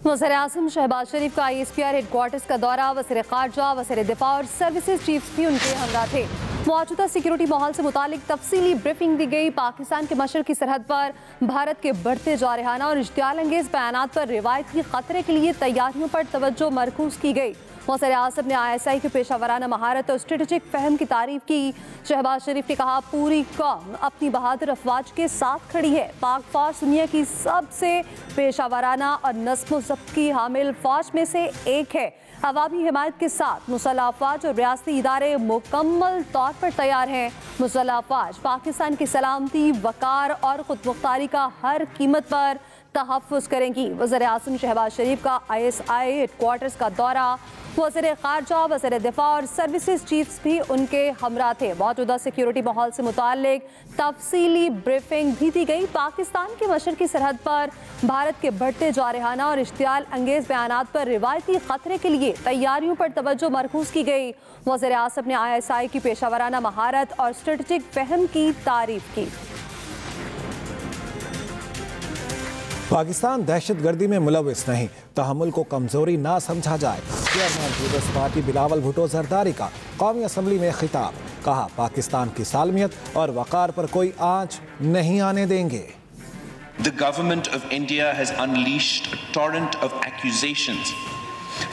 वज़ीर-ए-आज़म शहबाज शरीफ का ISPR headquarters का दौरा, वज़ीर ख़ारजा, वज़ीर दिफ़ा और सर्विसेज चीफ्स भी उनके हमरा थे। मौजूदा सिक्योरिटी माहौल से मुतालिक तफसीली ब्रीफिंग दी गई। पाकिस्तान के मशरकी सरहद पर भारत के बढ़ते जारहाना और इश्तियाल अंगेज़ बयानात पर रिवायती ख़तरे के लिए तैयारियों पर तवज्जो मरकूज़ की गई। वज़ीर-ए-आज़म ने ISI के पेशावराना महारत और स्ट्रेटेजिक फ़हम की तारीफ़ की। शहबाज शरीफ ने कहा, पूरी कौम अपनी बहादुर अफवाज के साथ खड़ी है। पाक फौज दुनिया की सबसे पेशावराना और नस्म व ज़ब्त की हामिल फौज में से एक है। अवामी हिमायत के साथ मुसल्लह अफवाज और रियासती इदारे मुकम्मल तौर पर तैयार हैं। मुसल्लह अफवाज पाकिस्तान की सलामती, वकार और खुदमुख्तारी का हर कीमत पर तहफ़्फ़ुज़ करेंगी। वज़ीर-ए-आज़म शहबाज शरीफ का ISI हेडक्वार्टर्स का दौरा, वज़ीर ख़ारजा, वज़ीर दिफ़ा और सर्विसेज चीफ्स भी उनके हमरा थे। मौजूदा सिक्योरिटी माहौल से मुताल्लिक तफसीली ब्रीफिंग भी दी गई। पाकिस्तान के मशरकी सरहद पर भारत के बढ़ते जारहाना और इश्तियाल अंगेज़ बयानात पर रिवायती ख़तरे के लिए तैयारियों पर तवज्जो मरकूज़ की गई। वज़ीर-ए-आज़म ने ISI की पेशावराना महारत और स्ट्रेटेजिक फ़हम की तारीफ़ की। पाकिस्तान दहशतगर्दी में मुलविस नहीं, तहम्मुल को कमजोरी ना समझा जाए। Chairman Peoples Party Bilawal Bhutto Zardari का कौमी असम्बली में खिताब, कहा पाकिस्तान की सालमियत और वकार पर कोई आंच नहीं आने देंगे। The government of India has unleashed a torrent of accusations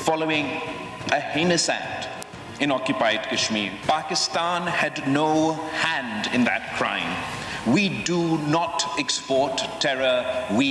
following a heinous act in occupied Kashmir. Pakistan had no hand in that crime. We do not export terror. We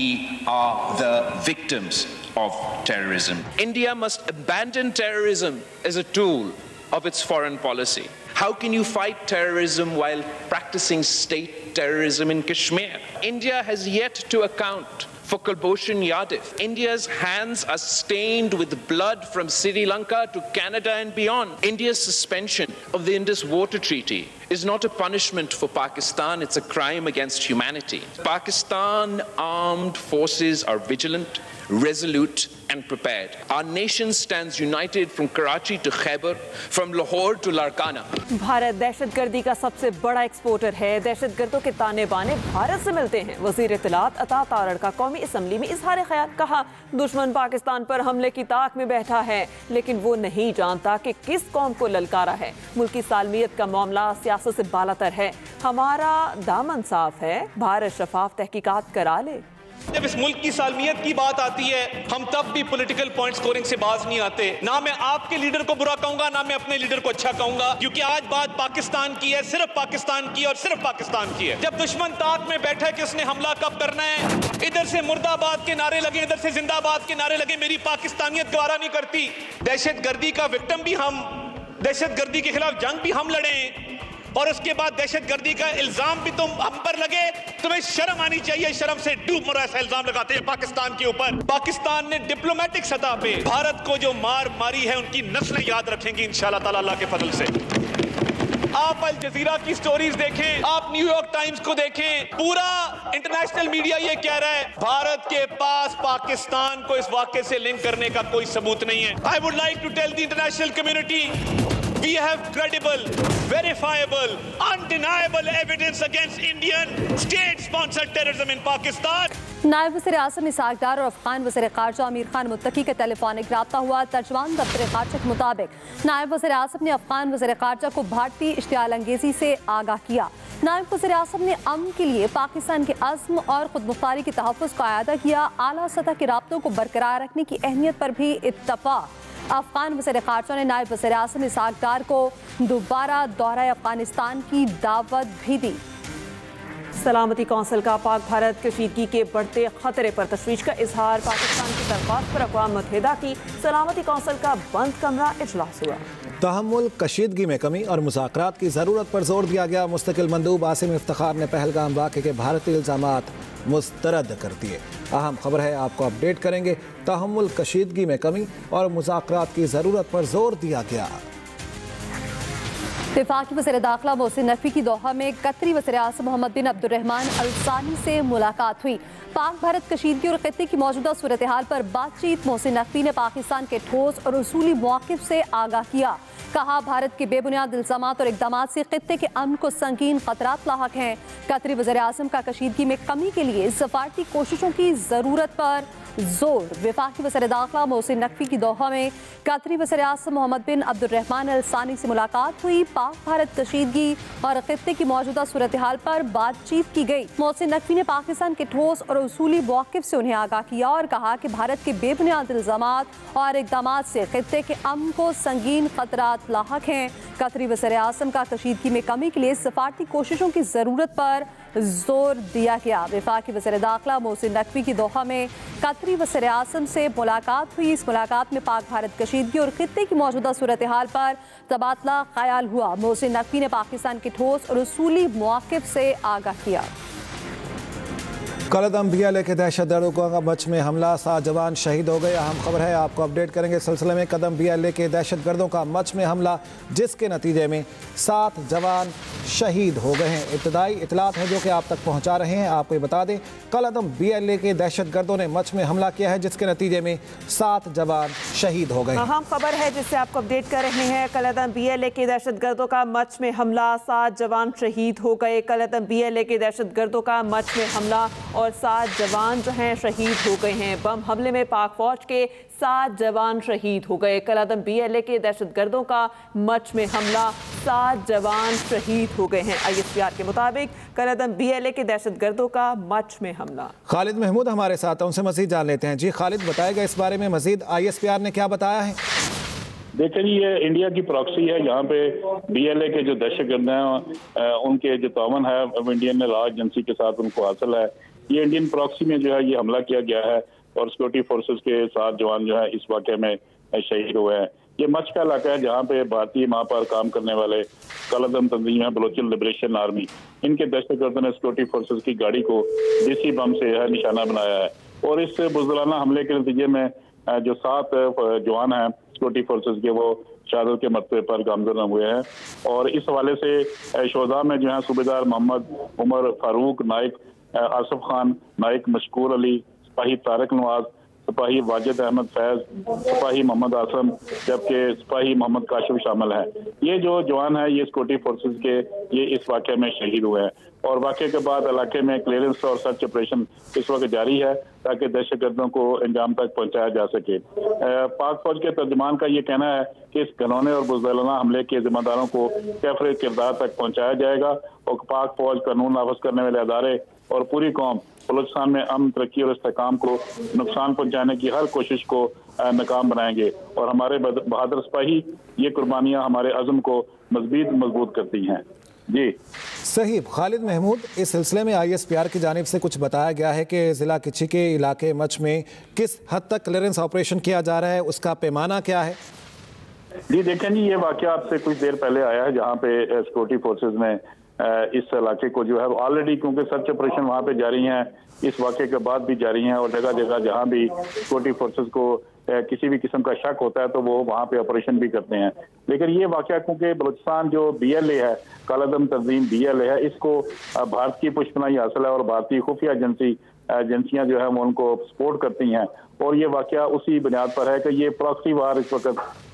are the victims of terrorism. India must abandon terrorism as a tool of its foreign policy. How can you fight terrorism while practicing state terrorism in Kashmir? India has yet to account for Kulbhushan Yadav. India's hands are stained with blood from Sri Lanka to Canada and beyond. India's suspension of the Indus Water Treaty is not a punishment for Pakistan, it's a crime against humanity. Pakistan armed forces are vigilant, resolute and prepared. Our nation stands united from Karachi to Khyber, from Lahore to Larkana. Bharat दहशतगर्दी का सबसे बड़ा exporter है। दहशतगर्दों के ताने बाने भारत से मिलते हैं। वज़ीर इत्तलात अता तारड़ का कौमी असम्बली में इजहार ख्याल, कहा दुश्मन पाकिस्तान पर हमले की ताक में बैठा है, लेकिन वो नहीं जानता कि किस कौम को ललकारा है। मुल्क की सालमियत का मामला सियासत से बालातर है। हमारा दामन साफ है, भारत शफाफ तहकीकात करा ले। जब इस मुल्क की सालमियत की बात आती है, हम तब भी पॉलिटिकल पॉइंट स्कोरिंग से बाज नहीं आते। ना मैं आपके लीडर को बुरा कहूंगा, ना मैं अपने लीडर को अच्छा कहूंगा, क्योंकि आज बात पाकिस्तान की है, सिर्फ पाकिस्तान की और सिर्फ पाकिस्तान की है। जब दुश्मन ताक में बैठा है कि उसने हमला कब करना है, इधर से मुर्दाबाद के नारे लगे, इधर से जिंदाबाद के नारे लगे, मेरी पाकिस्तानियत गवारा नहीं करती। दहशतगर्दी का विक्टिम भी हम, दहशतगर्दी के खिलाफ जंग भी हम लड़े, और उसके बाद दहशतगर्दी का इल्जाम भी तुम हम पर लगे। तुम्हें शर्म आनी चाहिए, शर्म से डूब मरो। ऐसा इल्जाम लगाते हैं पाकिस्तान के ऊपर। पाकिस्तान ने डिप्लोमेटिक सतह पे भारत को जो मार मारी है, उनकी नस्लें याद रखेंगी इंशाल्लाह ताला अल्लाह के फजल से। आप अल जजीरा की स्टोरीज देखें, आप न्यूयॉर्क टाइम्स को देखें, पूरा इंटरनेशनल मीडिया ये कह रहा है भारत के पास पाकिस्तान को इस वाक़े से लिंक करने का कोई सबूत नहीं है। I would like to tell the international community, we have credible, verifiable, undeniable evidence against Indian state-sponsored terrorism in Pakistan. नायब वज़ीर-ए-आज़म इसहाक़ डार और अफ़गान वज़ीर ख़ारजा आमिर खान मुत्तकी का टेलीफोनिक रब्ता हुआ। तर्जुमान दफ्तर ख़ारजा के मुताबिक नायब वज़ीर-ए-आज़म ने अफ़गान वज़ीर ख़ारजा को भारतीय इश्तियाल अंगेज़ी से आगाह किया। नायब वज़ीर-ए-आज़म ने अमन के लिए पाकिस्तान के अज़्म और खुदमुख्तारी के तहफ़्फ़ुज़ का अयादा किया। आला सतह के राब्तों को बरकरार रखने की अहमियत पर भी इत्तफ़ाक़। अफ़गान वज़ीर ख़ारजा ने नायब वज़ीर-ए-आज़म इसहाक़ डार को दोबारा दौरा अफ़गानिस्तान की दावत भी दी। सलामती कौंसिल का पाक भारत कशीदगी के बढ़ते खतरे पर तशवीश का इजहार। पाकिस्तान की दरख्वास्त पर अक़वाम मुत्तहिदा की सलामती कौंसिल का बंद कमरा इजलास हुआ। तहम्मुल, कशीदगी में कमी और मुज़ाकरात की ज़रूरत पर जोर दिया गया। मुस्तकिल मंदूब आसिम इफ्तिखार ने पहलगाम वाक़े के भारतीय इल्ज़ामात मुस्तरद कर दिए। अहम खबर है, आपको अपडेट करेंगे। तहम्मुल, कशीदगी में कमी और मुज़ाकरात की ज़रूरत पर जोर दिया गया। वफाकी वज़ीर दाखिला मोहसिन नकवी की दोहा में कतरी वज़ीर-ए-आज़म मोहम्मद बिन अब्दुर्रहमान अल सानी से मुलाकात हुई। पाक भारत कशीदगी और खित्ते की मौजूदा सूरत हाल पर बातचीत। मोहसिन नकवी ने पाकिस्तान के ठोस और उसूली मौक़िफ़ से आगाह किया। कहा, भारत के बेबुनियाद इल्ज़ामात और इक़दाम से खित्ते के अमन को संगीन ख़तरात लाहक हैं। कतरी वज़ीर-ए-आज़म का कशीदगी में कमी के लिए सफारती कोशिशों की ज़रूरत पर जोर। वफाकी वज़ीर दाखिला मोहसिन नकवी की दोहा में कतरी वज़ीर-ए-आज़म मोहम्मद बिन अब्दुर्रहमान अल सानी से मुलाकात हुई। पाक भारत कशीदगी और खित्ते की मौजूदा सूरत हाल पर बातचीत की गई। मोहसिन नकवी ने पाकिस्तान के ठोस और उसूली मौक़िफ़ से उन्हें आगाह किया और कहा कि भारत के बेबुनियाद इल्ज़ामात और इक़दाम से खित्ते के अमन को संगीन ख़तरात लाहक हैं। कतरी वज़ीर-ए-आज़म का कशीदगी में कमी के लिए सफारती कोशिशों की ज़रूरत पर जोर दिया गया। वफाकी वज़ीर दाखिला मोहसिन नकवी की दोहा में कतरी वज़ीर-ए-आज़म से मुलाकात हुई। इस मुलाकात में पाक भारत कशीदगी और खित्ते की मौजूदा सूरत हाल पर तबादला ख्याल हुआ। मोहसिन नकवी ने पाकिस्तान के ठोस और उसूली मौक़िफ़ से आगाह किया। कलदम BLA के दहशतगर्दों का मच में हमला, 7 जवान शहीद हो गए। अहम खबर है, आपको अपडेट करेंगे इस सिलसिले में। कदम BLA के दहशतगर्दों का मच में हमला, जिसके नतीजे में 7 जवान शहीद हो गए हैं। इब्तदाई इतलात है जो कि आप तक पहुंचा रहे हैं। आपको ये बता दें, कलदम BLA के दहशतगर्दों ने मच में हमला किया है, जिसके नतीजे में 7 जवान शहीद हो गए। अहम खबर है जिससे आपको अपडेट कर रहे हैं। कलदम BLA के दहशतगर्दों का मच में हमला, 7 जवान शहीद हो गए। कलदम BLA के दहशतगर्दों का मच में हमला और 7 जवान जो हैं शहीद हो गए हैं। बम हमले में पाक फौज के 7 जवान शहीद हो गए। कलदम BLA के दहशतगर्दों का मच में हमला, 7 जवान शहीद हो गए हैं। ISPR के मुताबिक कलदम BLA के दहशतगर्दों का मच में हमला। खालिद महमूद हमारे साथ, उनसे मजीद जान लेते हैं। जी खालिद, बताएगा इस बारे में मजीद ISPR ने क्या बताया है? देखिए जी, ये इंडिया की प्रॉक्सी है। यहाँ पे BLA के जो दहशतगर्द हैं उनके जो तावन है इंडियन लॉ एजेंसी के साथ उनको हासिल है। ये इंडियन प्रॉक्सी में जो है ये हमला किया गया है और सिक्योरिटी फोर्सेस के 7 जवान जो है इस वाक़े में शहीद हुए हैं। ये मच का इलाका है जहाँ पे भारतीय वहाँ पर काम करने वाले कलदम तंजीम है, बलोचिस्तान लिबरेशन आर्मी, इनके दहशतगर्दों ने सिक्योरिटी फोर्सेस की गाड़ी को देसी बम से निशाना बनाया है। और इस बुज़दिलाना हमले के नतीजे में जो 7 जवान हैं सिक्योरिटी फोर्सेस के, वो शहादत के मरतबे पर गामजन हुए हैं। और इस हवाले से शोधा में जो है सूबेदार मोहम्मद उमर फारूक, नाइक आसिफ खान, नाइक मशकूर अली, सिपाही तारक नवाज, सिपाही वाजिद अहमद फैज, सिपाही मोहम्मद आसम, जबकि सिपाही मोहम्मद काशिफ शामिल हैं। ये जो जवान है ये सिक्योरिटी फोर्सेस के ये इस वाक़े में शहीद हुए हैं। और वाक़े के बाद इलाके में क्लियरेंस और सर्च ऑपरेशन इस वक्त जारी है ताकि दहशतगर्दों को अंजाम तक पहुंचाया जा सके। पाक फौज के तर्जुमान का ये कहना है कि इस घिनौने और बुज़दिलाना हमले के जिम्मेदारों को कैफरे किरदार तक पहुंचाया जाएगा और पाक फौज, कानून नाफिज करने वाले अदारे और पूरी कौम बलूचिस्तान में अमन, तरक्की और इस्तेहकाम को नुकसान पहुंचाने की हर कोशिश को नाकाम बनाएंगे। और हमारे बहादुर सिपाही ये कुर्बानियां हमारे अज़्म को मज़ीद मजबूत करती हैं। जी सही। खालिद महमूद, इस सिलसिले में ISPR की जानिब से कुछ बताया गया है कि ज़िला किची के इलाके मच में किस हद तक क्लियरेंस ऑपरेशन किया जा रहा है, उसका पैमाना क्या है? जी देखें जी, ये वाक़या आपसे कुछ देर पहले आया है जहाँ पे सिक्योरिटी फोर्सेज ने इस इलाके को जो है ऑलरेडी, क्योंकि सर्च ऑपरेशन वहाँ पे जारी हैं, इस वाक़े के बाद भी जारी हैं और जगह जगह जहाँ भी सिक्योरिटी फोर्सेज को किसी भी किस्म का शक होता है तो वो वहाँ पे ऑपरेशन भी करते हैं। लेकिन ये वाक़या क्योंकि बलूचिस्तान जो BLA है, कलदम तंजीम BLA है, इसको भारत की पुष्पनाई हासिल है और भारतीय खुफिया एजेंसियां जो है वो उनको सपोर्ट करती हैं। और ये वाक़या उसी बुनियाद पर है कि ये प्रॉक्सी वार इस वक्त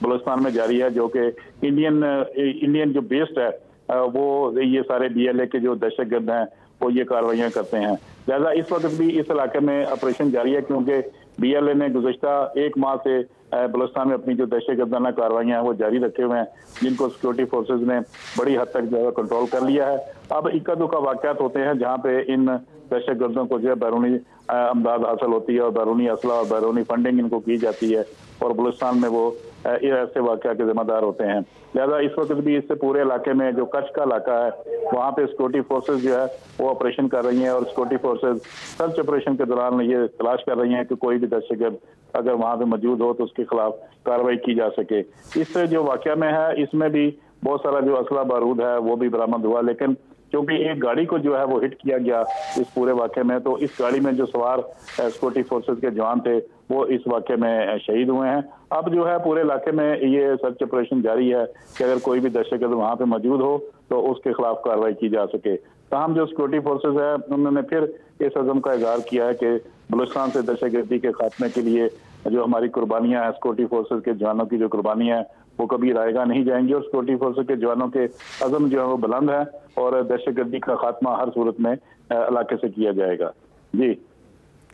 बलूचिस्तान में जारी है, जो कि इंडियन जो बेस्ड है वो ये सारे BLA के जो दहशतगर्द हैं वो ये कार्रवाइयाँ करते हैं। लिहाजा इस वक्त भी इस इलाके में ऑपरेशन जारी है क्योंकि BLA ने गुज़श्ता 1 माह से बलूचिस्तान में अपनी जो दहशतगर्दाना कार्रवाइयाँ हैं वो जारी रखे हुए हैं, जिनको सिक्योरिटी फोर्सेज ने बड़ी हद तक जो है कंट्रोल कर लिया है। अब इक्का दुक्का वाक़यात होते हैं जहाँ पे इन दहशतगर्दों को जो है बैरूनी अमदाद हासिल होती है और बैरूनी असला और बैरूनी फंडिंग इनको की जाती है और बलूचिस्तान में वो ऐसे वाक़या के जिम्मेदार होते हैं। लिहाजा इस वक्त भी इससे पूरे इलाके में जो कच्छ का इलाका है वहाँ पे सिक्योरिटी फोर्सेज जो है वो ऑपरेशन कर रही हैं और सिक्योरिटी फोर्सेज सर्च ऑपरेशन के दौरान ये तलाश कर रही हैं कि कोई भी दहशतगर्द अगर वहाँ पे मौजूद हो तो उसके खिलाफ कार्रवाई की जा सके। इस जो वाक़या में है इसमें भी बहुत सारा जो असला बारूद है वो भी बरामद हुआ, लेकिन क्योंकि एक गाड़ी को जो है वो हिट किया गया इस पूरे वाक़े में। तो इस गाड़ी में जो सवार सिक्योरिटी फोर्सेस के जवान थे वो इस वाक़े में शहीद हुए हैं। अब जो है पूरे इलाके में ये सर्च ऑपरेशन जारी है कि अगर कोई भी दहशतगर्द वहाँ पे मौजूद हो तो उसके खिलाफ कार्रवाई की जा सके। तमाम जो सिक्योरिटी फोर्सेस है उन्होंने फिर इस अज़म का इज़हार किया है कि बलूचिस्तान से दहशतगर्दी के खात्मे के लिए जो हमारी कुर्बानियाँ हैं, सिक्योरिटी फोर्सेस के जवानों की जो कुर्बानियाँ हैं वो कभी रायगा नहीं जाएंगी और सिक्योरिटी फोर्सेस के जवानों के अज़म जो है वो बुलंद है और दहशतगर्दी का खात्मा हर सूरत में इलाके से किया जाएगा। जी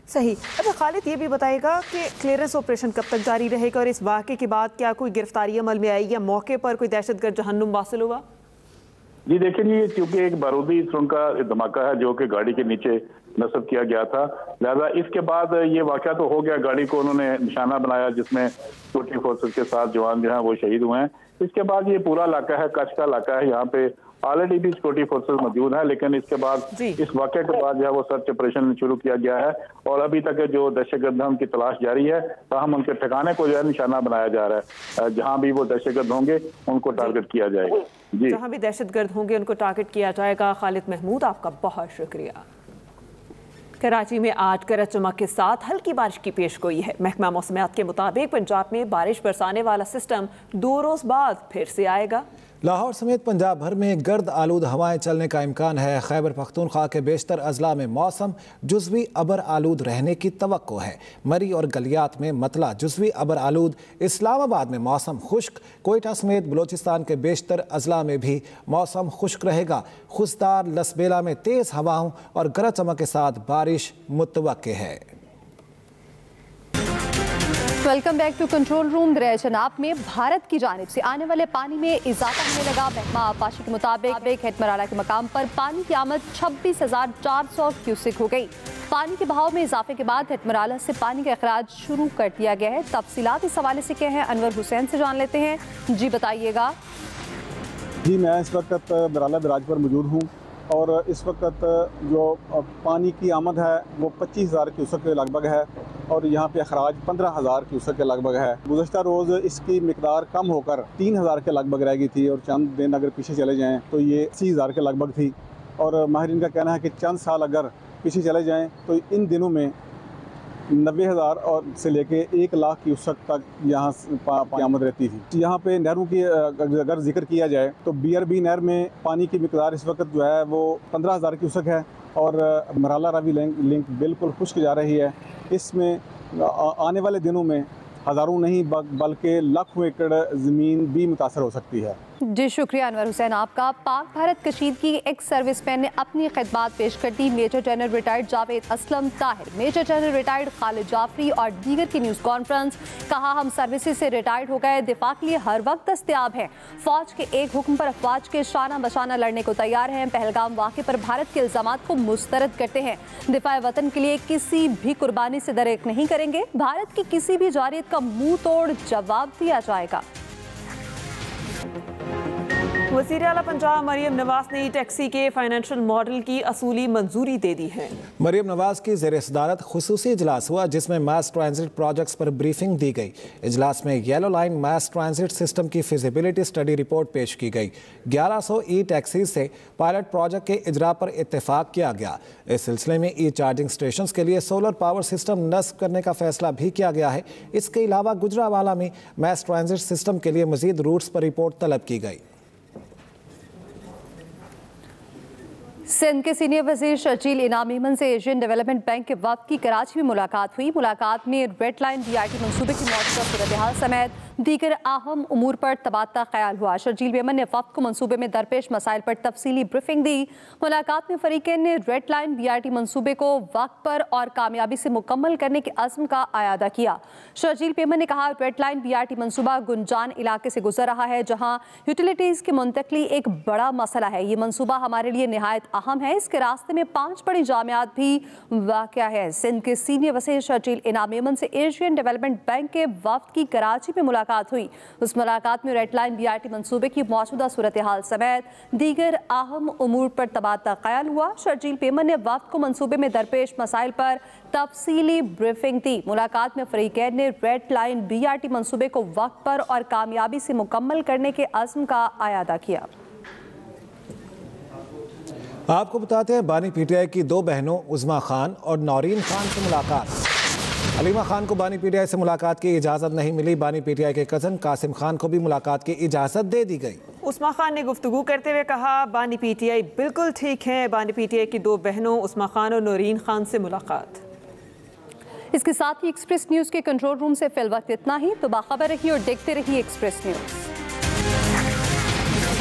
सही। अच्छा खालिद, ये भी बताएगा कि क्लियरेंस ऑपरेशन कब तक जारी रहेगा और इस वाक़े के बाद क्या कोई गिरफ्तारी अमल में आई या मौके पर कोई दहशतगर्द जहन्नुम वासिल हुआ? जी देखिए, ये क्योंकि एक बारूदी सुरंग का धमाका है जो कि गाड़ी के नीचे नस्ब किया गया था, लिहाजा इसके बाद ये वाक़या तो हो गया, गाड़ी को उन्होंने निशाना बनाया जिसमें सिक्योरिटी फोर्सेस के साथ जवान जो हैं वो शहीद हुए हैं। इसके बाद ये पूरा इलाका है, कच्छ का इलाका है, यहाँ पे ऑलरेडी भी सिक्योरिटी फोर्सेस मौजूद है, लेकिन इसके बाद इस वाक़े के बाद जो है वो सर्च ऑपरेशन शुरू किया गया है और अभी तक जो दहशतगर्द हैं उनकी तलाश जारी है। ताहम उनके ठिकाने को जो है निशाना बनाया जा रहा है, जहाँ भी वो दहशतगर्द होंगे उनको टारगेट किया जाएगा। जी, जहाँ भी दहशतगर्द होंगे उनको टारगेट किया जाएगा। खालिद महमूद, आपका बहुत शुक्रिया। कराची में आज गरज चमक के साथ हल्की बारिश की पेशगोई है। महकमा मौसमियात के मुताबिक पंजाब में बारिश बरसाने वाला सिस्टम 2 रोज बाद फिर से आएगा। लाहौर समेत पंजाब भर में गर्द आलूद हवाएं चलने का इम्कान है। खैबर पख्तूनख्वा के बेशतर अजला में मौसम जुज़वी अबर आलूद रहने की तवक्को है। मरी और गलियात में मतला जुज़वी अबर आलूद, इस्लामाबाद में मौसम खुश्क, कोयटा समेत बलोचिस्तान के बेशतर अजला में भी मौसम खुश्क रहेगा। खुशदार लसबेला में तेज़ हवाओं और गरज चमक के साथ बारिश मुतवक्के है। Welcome back to control room. दरिया चनाब में भारत की जानिब से आने वाले पानी में इजाफा होने लगा। महकमा आबपाशी के मुताबिक हेटमराला के मकाम पर पानी की आमद 26,400 क्यूसेक हो गई। पानी के बहाव में इजाफे के बाद हेटमराला से पानी का अखराज शुरू कर दिया गया है। तफसीलात इस हवाले से क्या है, अनवर हुसैन से जान लेते हैं। जी बताइएगा। जी, मैं इस वक्त बराला बराज पर मौजूद हूँ और इस वक्त जो पानी की आमद है वो 25,000 क्यूसेक के लगभग है और यहाँ पे अखराज 15,000 क्यूसेक के लगभग है। गुज़श्ता रोज़ इसकी मिकदार कम होकर 3,000 के लगभग रह गई थी और चंद दिन अगर पीछे चले जाएँ तो ये 80,000 के लगभग थी। और माहिरीन का कहना है कि चंद साल अगर पीछे चले जाएँ तो इन दिनों में 90,000 और से लेके 1,00,000 क्यूसेक तक यहाँ पानी आमद रहती थी। यहाँ पे नहरों की अगर जिक्र किया जाए तो BRB नहर में पानी की मिकदार इस वक्त जो है वो 15,000 क्यूसेक है और मराला रावी लिंक बिल्कुल खुश्क जा रही है। इसमें आने वाले दिनों में हज़ारों नहीं बल्कि लाखों एकड़ ज़मीन भी मुतासर हो सकती है। जी शुक्रिया अनवर हुसैन आपका। पाक भारत कशीदगी एक्स सर्विसमैन ने अपनी खिदमात पेश कर दी। Major general retired Javed Aslam Tahir, major general retired Khalid Jafri और दीगर की न्यूज़ कॉन्फ्रेंस। कहा, हम सर्विसेज से रिटायर्ड हो गए, दिफा के लिए हर वक्त दस्तयाब हैं। फौज के एक हुक्म पर अफवाज के शाना बशाना लड़ने को तैयार हैं। पहलगाम वाक़े पर भारत के इल्ज़ामात को मुस्तरद करते हैं। दिफा वतन के लिए किसी भी कुर्बानी से दरेक नहीं करेंगे। भारत की किसी भी जारियत का मुंह तोड़ जवाब दिया जाएगा। वज़ीर आला पंजाब मरियम नवाज ने टैक्सी के फाइनेंशियल मॉडल की असूली मंजूरी दे दी है। मरियम नवाज की ज़ेर सदारत खुसूसी इजलास हुआ जिसमें मास ट्रांजिट प्रोजेक्ट्स पर ब्रीफिंग दी गई। इजलास में येलो लाइन मास ट्रांजिट सिस्टम की फिजिबिलिटी स्टडी रिपोर्ट पेश की गई। 1100 ई टैक्सी से पायलट प्रोजेक्ट के इजरा पर इत्तेफाक किया गया। इस सिलसिले में ई चार्जिंग स्टेशन के लिए सोलर पावर सिस्टम नस्ब करने का फैसला भी किया गया है। इसके अलावा गुजरावाला में मास ट्रांजिट सिस्टम के लिए मजीद रूट्स पर रिपोर्ट तलब की गई। सिंध के सीनियर वजीर शर्जील इनाम मेमन से एशियन डेवलपमेंट बैंक के वफ्द की कराची में मुलाकात हुई। मुलाकात में रेड लाइन BRT मंसूबे की मौजूदा सूरत-ए-हाल समेत दीगर अहम उमूर पर तबादला ख्याल हुआ। शर्जील मेमन ने वफ्द को मंसूबे में दरपेश मसाइल पर तफसीली ब्रीफिंग दी। मुलाकात में फरीकैन ने रेड लाइन BRT मंसूबे को वक्त पर और कामयाबी से मुकम्मल करने के अज़्म का आयादा किया। शर्जील मेमन ने कहा, रेड लाइन BRT मंसूबा गुंजान इलाके से गुजर रहा है जहाँ यूटिलिटीज़ की मुंतकली एक बड़ा मसला है। ये मंसूबा हमारे लिए निहायत अहम है। इसके रास्ते में 5 बड़ी जामियात भी वाक़या है। सिंध के सीनियर वज़ीर शर्जील इनाम मेमन से एशियन डेवलपमेंट बैंक के वफ्द की कराची में मुलाकात हुई। उस मुलाकात में रेड लाइन BRT मंसूबे की मौजूदा सूरत-ए-हाल समेत दीगर अहम उमूर पर तबादला ख्याल हुआ। शर्जील मेमन ने वफ्द को मंसूबे में दरपेश मसाइल पर तफसीली ब्रीफिंग दी। मुलाकात में फरीकैन ने रेड लाइन BRT मंसूबे को वक्त पर और कामयाबी से मुकम्मल करने के अज़्म का आयादा किया। आपको बताते हैं बानी पीटीआई की दो बहनों उज़मा खान और नौरीन खान से मुलाकात। हलीमा खान को बानी पीटीआई से मुलाकात की इजाज़त नहीं मिली। बानी पीटीआई के कज़न कासिम खान को भी मुलाकात की इजाज़त दे दी गई। उस्मा खान ने गुफ्तगू करते हुए कहा, बानी पीटीआई बिल्कुल ठीक है। बानी पीटीआई की दो बहनों उस्मा खान और नौरीन खान से मुलाकात। इसके साथ ही एक्सप्रेस न्यूज़ के कंट्रोल रूम से फिल वक्त इतना ही। तो बाखबर रहिए और देखते रहिए एक्सप्रेस न्यूज़।